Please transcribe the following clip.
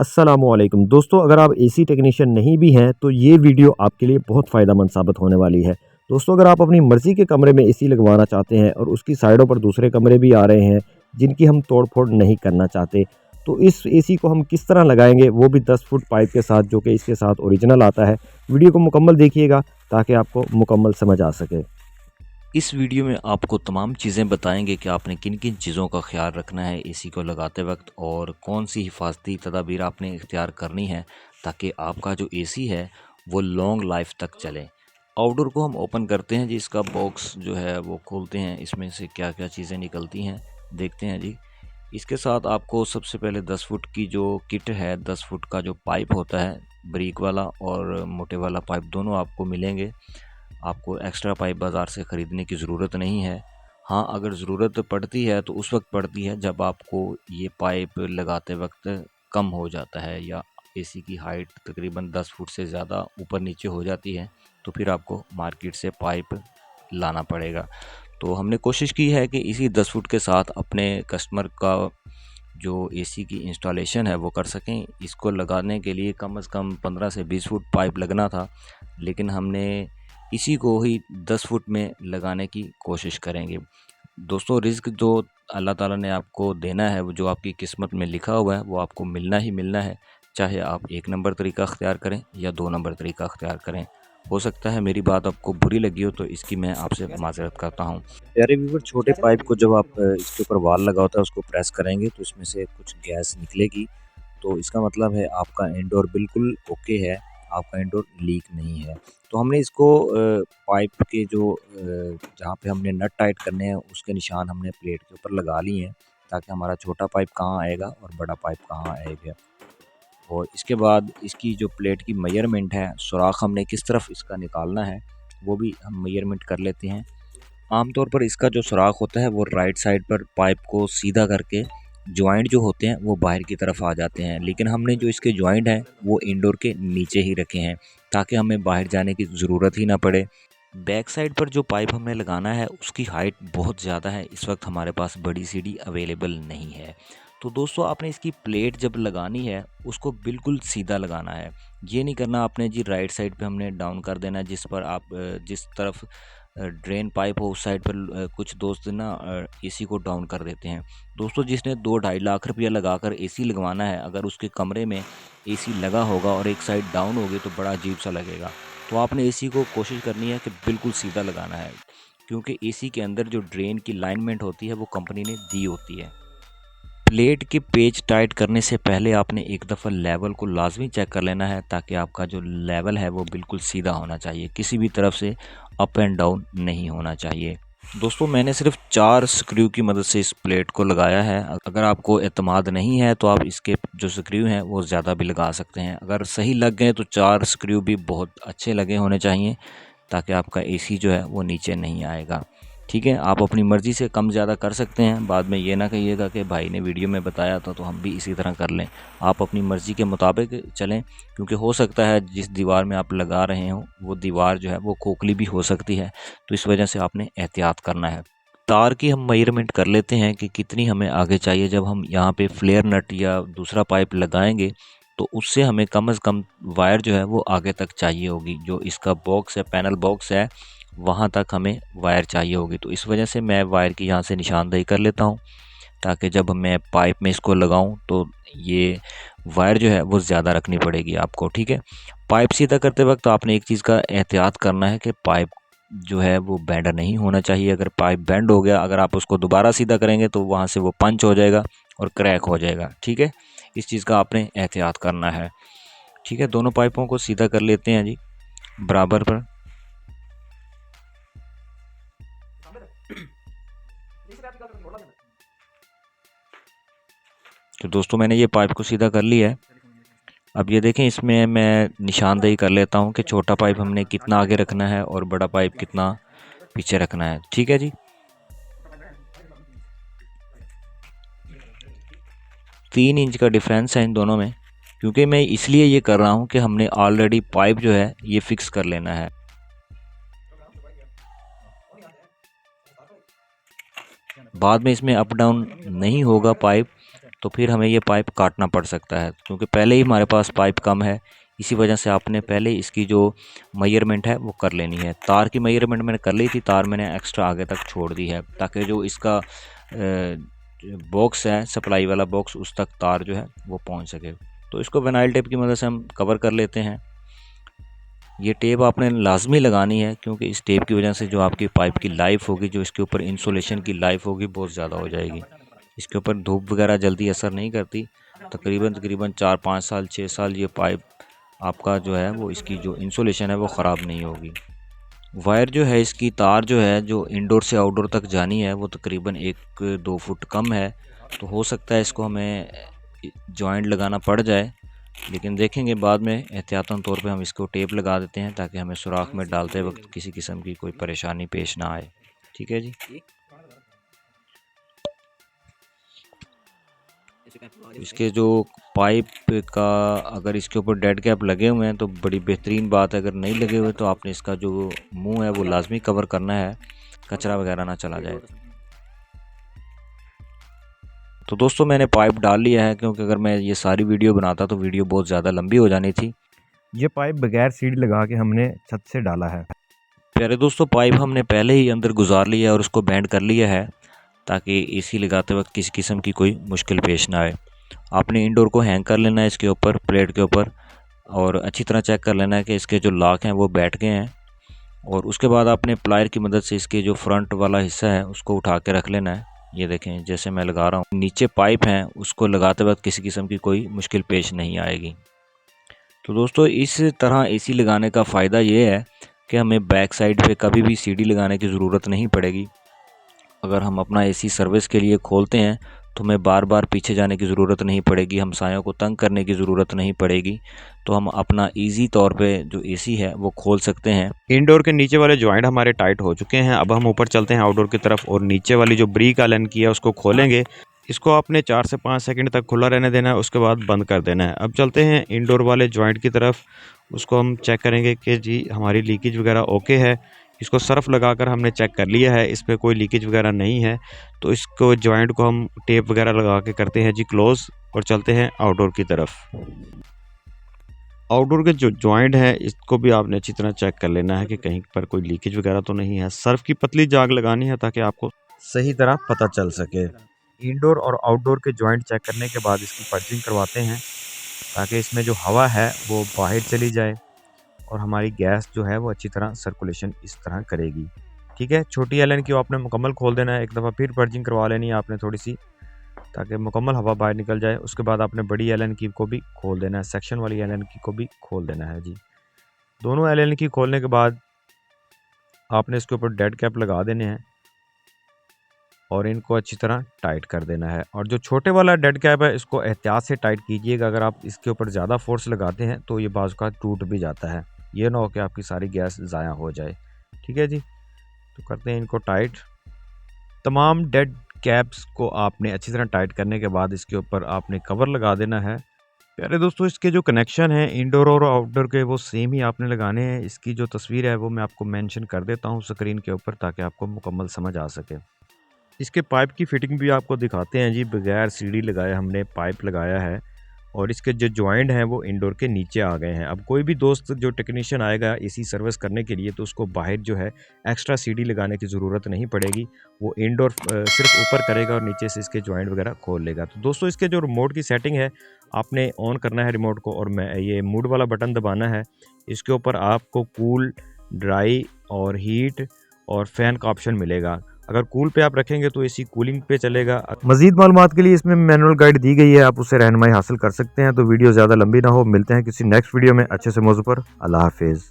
अस्सलामुअलैकुम दोस्तों, अगर आप एसी टेक्नीशियन नहीं भी हैं तो ये वीडियो आपके लिए बहुत फ़ायदेमंद साबित होने वाली है। दोस्तों, अगर आप अपनी मर्ज़ी के कमरे में एसी लगवाना चाहते हैं और उसकी साइडों पर दूसरे कमरे भी आ रहे हैं जिनकी हम तोड़-फोड़ नहीं करना चाहते, तो इस एसी को हम किस तरह लगाएँगे, वो भी 10 फुट पाइप के साथ, जो कि इसके साथ ओरिजिनल आता है। वीडियो को मुकम्मल देखिएगा ताकि आपको मुकम्मल समझ आ सके। इस वीडियो में आपको तमाम चीज़ें बताएंगे कि आपने किन किन चीज़ों का ख्याल रखना है एसी को लगाते वक्त और कौन सी हिफाजती तदाबीर आपने इख्तियार करनी है ताकि आपका जो एसी है वो लॉन्ग लाइफ तक चले। आउटडोर को हम ओपन करते हैं जी, इसका बॉक्स जो है वो खोलते हैं, इसमें से क्या क्या चीज़ें निकलती हैं देखते हैं जी। इसके साथ आपको सबसे पहले 10 फुट की जो किट है, 10 फुट का जो पाइप होता है, ब्रिक वाला और मोटे वाला पाइप दोनों आपको मिलेंगे। आपको एक्स्ट्रा पाइप बाज़ार से ख़रीदने की ज़रूरत नहीं है। हाँ, अगर ज़रूरत पड़ती है तो उस वक्त पड़ती है जब आपको ये पाइप लगाते वक्त कम हो जाता है या एसी की हाइट तकरीबन 10 फुट से ज़्यादा ऊपर नीचे हो जाती है, तो फिर आपको मार्केट से पाइप लाना पड़ेगा। तो हमने कोशिश की है कि इसी 10 फुट के साथ अपने कस्टमर का जो एसी की इंस्टॉलेशन है वो कर सकें। इसको लगाने के लिए कम से कम 15 से 20 फुट पाइप लगना था, लेकिन हमने इसी को ही 10 फुट में लगाने की कोशिश करेंगे। दोस्तों, रिज़्क जो अल्लाह ताला ने आपको देना है, वो जो आपकी किस्मत में लिखा हुआ है वो आपको मिलना ही मिलना है, चाहे आप 1 नंबर तरीका अख्तियार करें या 2 नंबर तरीका अख्तियार करें। हो सकता है मेरी बात आपको बुरी लगी हो, तो इसकी मैं आपसे माज़रत करता हूँ। प्यारे व्यूअर, छोटे पाइप को जब आप इसके ऊपर वाल लगा होता है उसको प्रेस करेंगे तो इसमें से कुछ गैस निकलेगी, तो इसका मतलब है आपका इंडोर बिल्कुल ओके है, आपका इंडोर लीक नहीं है। तो हमने इसको पाइप के जो जहाँ पे हमने नट टाइट करने हैं उसके निशान हमने प्लेट के ऊपर लगा लिए हैं, ताकि हमारा छोटा पाइप कहाँ आएगा और बड़ा पाइप कहाँ आएगा। और इसके बाद इसकी जो प्लेट की मेजरमेंट है, सुराख हमने किस तरफ इसका निकालना है, वो भी हम मेजरमेंट कर लेते हैं। आमतौर पर इसका जो सुराख होता है वो राइट साइड पर पाइप को सीधा करके जॉइंट जो होते हैं वो बाहर की तरफ आ जाते हैं, लेकिन हमने जो इसके जॉइंट हैं वो इंडोर के नीचे ही रखे हैं ताकि हमें बाहर जाने की ज़रूरत ही ना पड़े। बैक साइड पर जो पाइप हमें लगाना है उसकी हाइट बहुत ज़्यादा है, इस वक्त हमारे पास बड़ी सीढ़ी अवेलेबल नहीं है। तो दोस्तों, आपने इसकी प्लेट जब लगानी है उसको बिल्कुल सीधा लगाना है। ये नहीं करना आपने जी राइट साइड पे हमने डाउन कर देना है, जिस पर आप जिस तरफ ड्रेन पाइप हो उस साइड पर कुछ दोस्त ना एसी को डाउन कर देते हैं। दोस्तों, जिसने 2-2.5 लाख रुपया लगाकर एसी लगवाना है, अगर उसके कमरे में एसी लगा होगा और एक साइड डाउन होगी तो बड़ा अजीब सा लगेगा। तो आपने एसी को कोशिश करनी है कि बिल्कुल सीधा लगाना है, क्योंकि एसी के अंदर जो ड्रेन की लाइनमेंट होती है वो कंपनी ने दी होती है। प्लेट के पेच टाइट करने से पहले आपने एक दफ़ा लेवल को लाजमी चेक कर लेना है, ताकि आपका जो लेवल है वो बिल्कुल सीधा होना चाहिए, किसी भी तरफ से अप एंड डाउन नहीं होना चाहिए। दोस्तों, मैंने सिर्फ 4 स्क्रू की मदद से इस प्लेट को लगाया है। अगर आपको एतमाद नहीं है तो आप इसके जो स्क्रू हैं वो ज़्यादा भी लगा सकते हैं। अगर सही लग गए तो 4 स्क्रू भी बहुत अच्छे लगे होने चाहिए, ताकि आपका एसी जो है वो नीचे नहीं आएगा। ठीक है, आप अपनी मर्ज़ी से कम ज़्यादा कर सकते हैं, बाद में ये ना कहिएगा कि भाई ने वीडियो में बताया था तो हम भी इसी तरह कर लें। आप अपनी मर्ज़ी के मुताबिक चलें, क्योंकि हो सकता है जिस दीवार में आप लगा रहे हो वो दीवार जो है वो खोखली भी हो सकती है, तो इस वजह से आपने एहतियात करना है। तार की हम मेजरमेंट कर लेते हैं कि कितनी हमें आगे चाहिए। जब हम यहाँ पे फ्लेयर नट या दूसरा पाइप लगाएंगे तो उससे हमें कम से कम वायर जो है वो आगे तक चाहिए होगी। जो इसका बॉक्स है, पैनल बॉक्स है, वहाँ तक हमें वायर चाहिए होगी। तो इस वजह से मैं वायर की यहाँ से निशानदेही कर लेता हूँ, ताकि जब मैं पाइप में इसको लगाऊँ तो ये वायर जो है वो ज़्यादा रखनी पड़ेगी आपको। ठीक है, पाइप सीधा करते वक्त आपने एक चीज़ का एहतियात करना है कि पाइप जो है वो बेंड नहीं होना चाहिए। अगर पाइप बेंड हो गया, अगर आप उसको दोबारा सीधा करेंगे तो वहाँ से वो पंच हो जाएगा और क्रैक हो जाएगा। ठीक है, इस चीज़ का आपने एहतियात करना है। ठीक है, दोनों पाइपों को सीधा कर लेते हैं जी बराबर पर। तो दोस्तों, मैंने ये पाइप को सीधा कर लिया है। अब ये देखें, इसमें मैं निशानदेही कर लेता हूँ कि छोटा पाइप हमने कितना आगे रखना है और बड़ा पाइप कितना पीछे रखना है। ठीक है जी, 3 इंच का डिफरेंस है इन दोनों में, क्योंकि मैं इसलिए ये कर रहा हूँ कि हमने ऑलरेडी पाइप जो है ये फिक्स कर लेना है। बाद में इसमें अप डाउन नहीं होगा पाइप, तो फिर हमें ये पाइप काटना पड़ सकता है, क्योंकि पहले ही हमारे पास पाइप कम है। इसी वजह से आपने पहले इसकी जो मेजरमेंट है वो कर लेनी है। तार की मेजरमेंट मैंने कर ली थी, तार मैंने एक्स्ट्रा आगे तक छोड़ दी है, ताकि जो इसका बॉक्स है, सप्लाई वाला बॉक्स, उस तक तार जो है वो पहुंच सके। तो इसको विनाइल टेप की मदद से हम कवर कर लेते हैं। ये टेप आपने लाजमी लगानी है, क्योंकि इस टेप की वजह से जो आपकी पाइप की लाइफ होगी, जो इसके ऊपर इंसुलेशन की लाइफ होगी, बहुत ज़्यादा हो जाएगी। इसके ऊपर धूप वगैरह जल्दी असर नहीं करती। तकरीबन 4-5 साल 6 साल ये पाइप आपका जो है वो, इसकी जो इंसुलेशन है वो ख़राब नहीं होगी। वायर जो है, इसकी तार जो है, जो इंडोर से आउटडोर तक जानी है, वो तकरीबन 1-2 फुट कम है। तो हो सकता है इसको हमें जॉइंट लगाना पड़ जाए, लेकिन देखेंगे बाद में। एहतियातन तौर पे हम इसको टेप लगा देते हैं, ताकि हमें सुराख में डालते वक्त किसी किस्म की कोई परेशानी पेश ना आए। ठीक है जी। इसके जो पाइप का, अगर इसके ऊपर डेड कैप लगे हुए हैं तो बड़ी बेहतरीन बात है। अगर नहीं लगे हुए तो आपने इसका जो मुंह है वो लाजमी कवर करना है, कचरा वगैरह ना चला जाए। तो दोस्तों मैंने पाइप डाल लिया है, क्योंकि अगर मैं ये सारी वीडियो बनाता तो वीडियो बहुत ज़्यादा लंबी हो जानी थी। ये पाइप बगैर सीढ़ी लगा के हमने छत से डाला है। प्यारे दोस्तों, पाइप हमने पहले ही अंदर गुजार लिया है और उसको बैंड कर लिया है, ताकि एसी लगाते वक्त किसी किस्म की कोई मुश्किल पेश ना आए। आपने इंडोर को हैंग कर लेना है इसके ऊपर, प्लेट के ऊपर, और अच्छी तरह चेक कर लेना है कि इसके जो लॉक हैं वो बैठ गए हैं। और उसके बाद आपने प्लायर की मदद से इसके जो फ्रंट वाला हिस्सा है उसको उठा के रख लेना है। ये देखें, जैसे मैं लगा रहा हूँ, नीचे पाइप हैं, उसको लगाते वक्त किसी किस्म की कोई मुश्किल पेश नहीं आएगी। तो दोस्तों इस तरह एसी लगाने का फ़ायदा ये है कि हमें बैक साइड पे कभी भी सीढ़ी लगाने की ज़रूरत नहीं पड़ेगी। अगर हम अपना एसी सर्विस के लिए खोलते हैं तो हमें बार बार पीछे जाने की ज़रूरत नहीं पड़ेगी, हमसायों को तंग करने की ज़रूरत नहीं पड़ेगी। तो हम अपना इजी तौर पे जो एसी है वो खोल सकते हैं। इंडोर के नीचे वाले जॉइंट हमारे टाइट हो चुके हैं। अब हम ऊपर चलते हैं आउटडोर की तरफ, और नीचे वाली जो ब्रिक आयरन की है उसको खोलेंगे। इसको आपने 4 से 5 सेकंड तक खुला रहने देना है, उसके बाद बंद कर देना है। अब चलते हैं इंडोर वाले जॉइंट की तरफ। उसको हम चेक करेंगे कि जी हमारी लीकेज वगैरह ओके है। इसको सर्फ लगाकर हमने चेक कर लिया है, इस पर कोई लीकेज वगैरह नहीं है। तो इसको जॉइंट को हम टेप वगैरह लगा के करते हैं जी क्लोज़, और चलते हैं आउटडोर की तरफ। आउटडोर के जो जॉइंट है इसको भी आपने अच्छी तरह चेक कर लेना है कि कहीं पर कोई लीकेज वगैरह तो नहीं है। सर्फ की पतली जाग लगानी है ताकि आपको सही तरह पता चल सके। इंडोर और आउटडोर के जॉइंट चेक करने के बाद इसकी पर्चिंग करवाते हैं, ताकि इसमें जो हवा है वो बाहर चली जाए और हमारी गैस जो है वो अच्छी तरह सर्कुलेशन इस तरह करेगी। ठीक है, छोटी एलन की आपने मुकम्मल खोल देना है, एक दफ़ा फिर पर्चिंग करवा लेनी है आपने थोड़ी सी, ताकि मुकम्मल हवा बाहर निकल जाए। उसके बाद आपने बड़ी एलन की को भी खोल देना है, सेक्शन वाली एलन की को भी खोल देना है जी। दोनों एलन की खोलने के बाद आपने इसके ऊपर डेड कैप लगा देने हैं और इनको अच्छी तरह टाइट कर देना है। और जो छोटे वाला डेड कैप है इसको एहतियात से टाइट कीजिएगा। अगर आप इसके ऊपर ज़्यादा फोर्स लगाते हैं तो ये बाज़ का टूट भी जाता है। ये ना हो कि आपकी सारी गैस ज़ाया हो जाए। ठीक है जी, तो करते हैं इनको टाइट। तमाम डेड कैप्स को आपने अच्छी तरह टाइट करने के बाद इसके ऊपर आपने कवर लगा देना है। प्यारे दोस्तों, इसके जो कनेक्शन हैं इंडोर और आउटडोर के वो सेम ही आपने लगाने हैं। इसकी जो तस्वीर है वो मैं आपको मेंशन कर देता हूँ स्क्रीन के ऊपर, ताकि आपको मुकम्मल समझ आ सके। इसके पाइप की फिटिंग भी आपको दिखाते हैं जी। बगैर सीढ़ी लगाए हमने पाइप लगाया है, और इसके जो जॉइंट हैं वो इंडोर के नीचे आ गए हैं। अब कोई भी दोस्त जो टेक्नीशियन आएगा एसी सर्विस करने के लिए तो उसको बाहर जो है एक्स्ट्रा सीढ़ी लगाने की ज़रूरत नहीं पड़ेगी। वो इंडोर सिर्फ ऊपर करेगा और नीचे से इसके जॉइंट वगैरह खोल लेगा। तो दोस्तों इसके जो रिमोट की सेटिंग है, आपने ऑन करना है रिमोट को, और मैं ये मूड वाला बटन दबाना है। इसके ऊपर आपको कूल, ड्राई और हीट और फ़ैन का ऑप्शन मिलेगा। अगर कूल पे आप रखेंगे तो एसी कूलिंग पे चलेगा। मजीद मालूमात के लिए इसमें मैनुअल गाइड दी गई है, आप उससे रहनुमाई हासिल कर सकते हैं। तो वीडियो ज़्यादा लंबी ना हो, मिलते हैं किसी नेक्स्ट वीडियो में अच्छे से मौजू पर। अल्लाह हाफिज़।